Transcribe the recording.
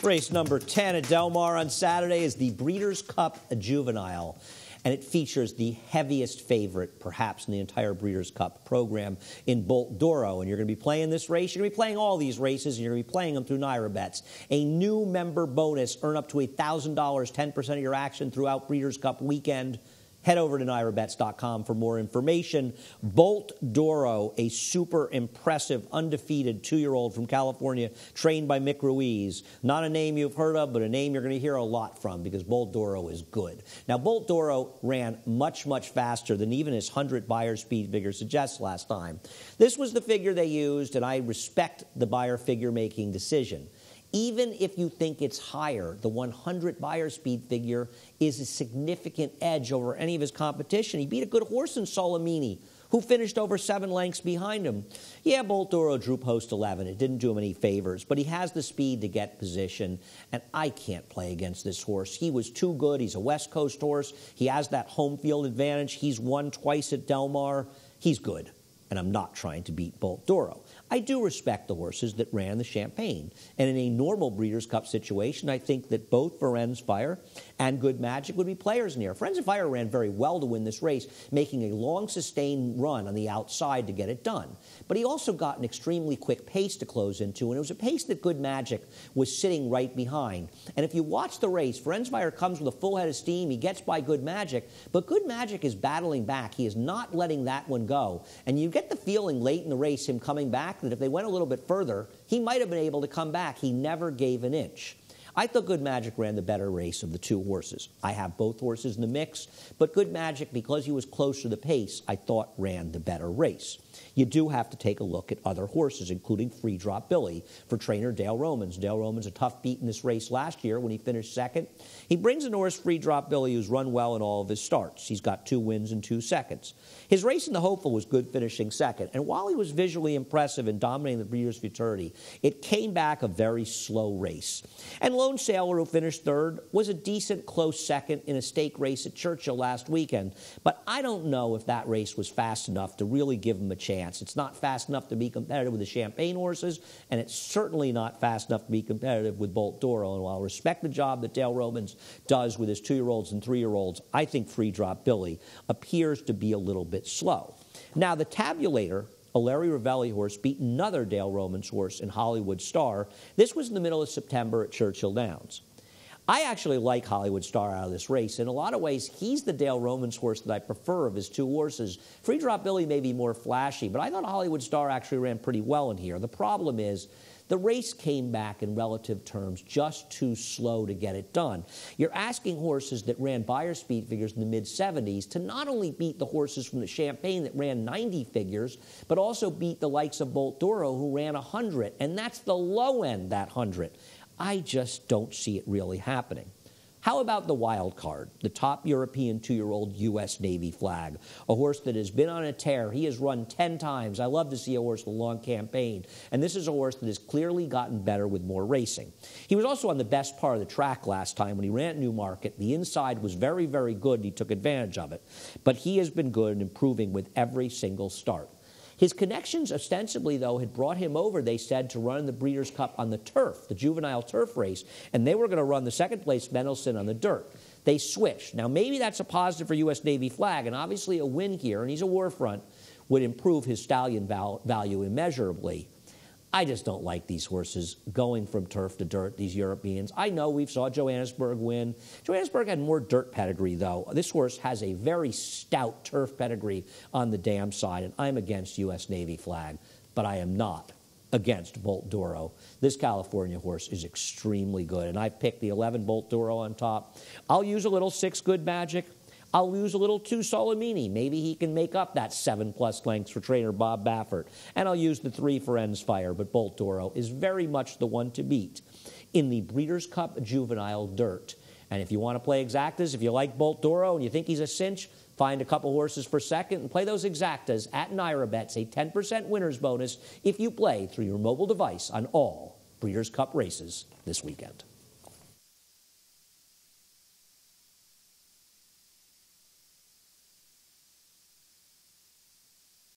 Race number 10 at Del Mar on Saturday is the Breeders' Cup Juvenile, and it features the heaviest favorite, perhaps, in the entire Breeders' Cup program in Bolt Doro. And you're going to be playing this race. You're going to be playing all these races, and you're going to be playing them through NYRA Bets. A new member bonus, earn up to $1,000, 10% of your action throughout Breeders' Cup weekend. Head over to NYRABets.com for more information. Bolt Doro, a super impressive, undefeated 2-year-old from California, trained by Mick Ruiz. Not a name you've heard of, but a name you're going to hear a lot from because Bolt Doro is good. Now, Bolt Doro ran much, much faster than even his 100 Beyer speed figure suggests last time. This was the figure they used, and I respect the Beyer figure-making decision. Even if you think it's higher, the 100 Beyer speed figure is a significant edge over any of his competition. He beat a good horse in Solimini, who finished over 7 lengths behind him. Yeah, Bolt Doro drew post 11. It didn't do him any favors, but he has the speed to get position, and I can't play against this horse. He was too good. He's a West Coast horse. He has that home field advantage. He's won twice at Del Mar. He's good, and I'm not trying to beat Bolt Doro. I do respect the horses that ran the Champagne. And in a normal Breeders' Cup situation, I think that both Ferenz Fire and Good Magic would be players near. Ferenz Fire ran very well to win this race, making a long, sustained run on the outside to get it done. But he also got an extremely quick pace to close into, and it was a pace that Good Magic was sitting right behind. And if you watch the race, Ferenz Fire comes with a full head of steam. He gets by Good Magic, but Good Magic is battling back. He is not letting that one go. And you get the feeling late in the race, him coming back, that if they went a little bit further, he might have been able to come back. He never gave an inch. I thought Good Magic ran the better race of the two horses. I have both horses in the mix, but Good Magic, because he was closer to the pace, I thought ran the better race. You do have to take a look at other horses, including Free Drop Billy for trainer Dale Romans. Dale Romans a tough beat in this race last year when he finished second. He brings an horse, Free Drop Billy, who's run well in all of his starts. He's got 2 wins and 2 seconds. His race in the Hopeful was good, finishing second. And while he was visually impressive in dominating the Breeders' Futurity, it came back a very slow race. And Lone Sailor, who finished third, was a decent close second in a stake race at Churchill last weekend. But I don't know if that race was fast enough to really give him a chance. It's not fast enough to be competitive with the Champagne horses, and it's certainly not fast enough to be competitive with Bolt Doro. And while I respect the job that Dale Romans does with his 2-year-olds and 3-year-olds, I think Free Drop Billy appears to be a little bit slow. Now, the Tabulator, a Larry Ravelli horse, beat another Dale Romans horse in Hollywood Star. This was in the middle of September at Churchill Downs. I actually like Hollywood Star out of this race. In a lot of ways, he's the Dale Romans horse that I prefer of his 2 horses. Free Drop Billy may be more flashy, but I thought Hollywood Star actually ran pretty well in here. The problem is the race came back in relative terms just too slow to get it done. You're asking horses that ran Beyer speed figures in the mid-70s to not only beat the horses from the Champagne that ran 90 figures, but also beat the likes of Bolt Doro, who ran 100, and that's the low end, that 100. I just don't see it really happening. How about the wild card, the top European 2-year-old U.S. Navy flag, a horse that has been on a tear. He has run 10 times. I love to see a horse with a long campaign. And this is a horse that has clearly gotten better with more racing. He was also on the best part of the track last time when he ran at Newmarket. The inside was very, very good, and he took advantage of it. But he has been good and improving with every single start. His connections, ostensibly, though, had brought him over, they said, to run the Breeders' Cup on the turf, the juvenile turf race, and they were going to run the second-place Mendelssohn on the dirt. They switched. Now, maybe that's a positive for U.S. Navy flag, and obviously a win here, and he's a war front, would improve his stallion value immeasurably. I just don't like these horses going from turf to dirt, these Europeans. I know we saw Johannesburg win. Johannesburg had more dirt pedigree, though. This horse has a very stout turf pedigree on the dam side, and I'm against U.S. Navy flag, but I am not against Bolt Doro. This California horse is extremely good, and I've picked the 11 Bolt Doro on top. I'll use a little 6 Good Magic. I'll use a little 2 Solimini. Maybe he can make up that 7+ lengths for trainer Bob Baffert. And I'll use the 3 Ferenz Fire, but Bolt Doro is very much the one to beat in the Breeders' Cup Juvenile Dirt. And if you want to play exactas, if you like Bolt Doro and you think he's a cinch, find a couple horses for second and play those exactas at NYRA Bets, a 10% winner's bonus if you play through your mobile device on all Breeders' Cup races this weekend.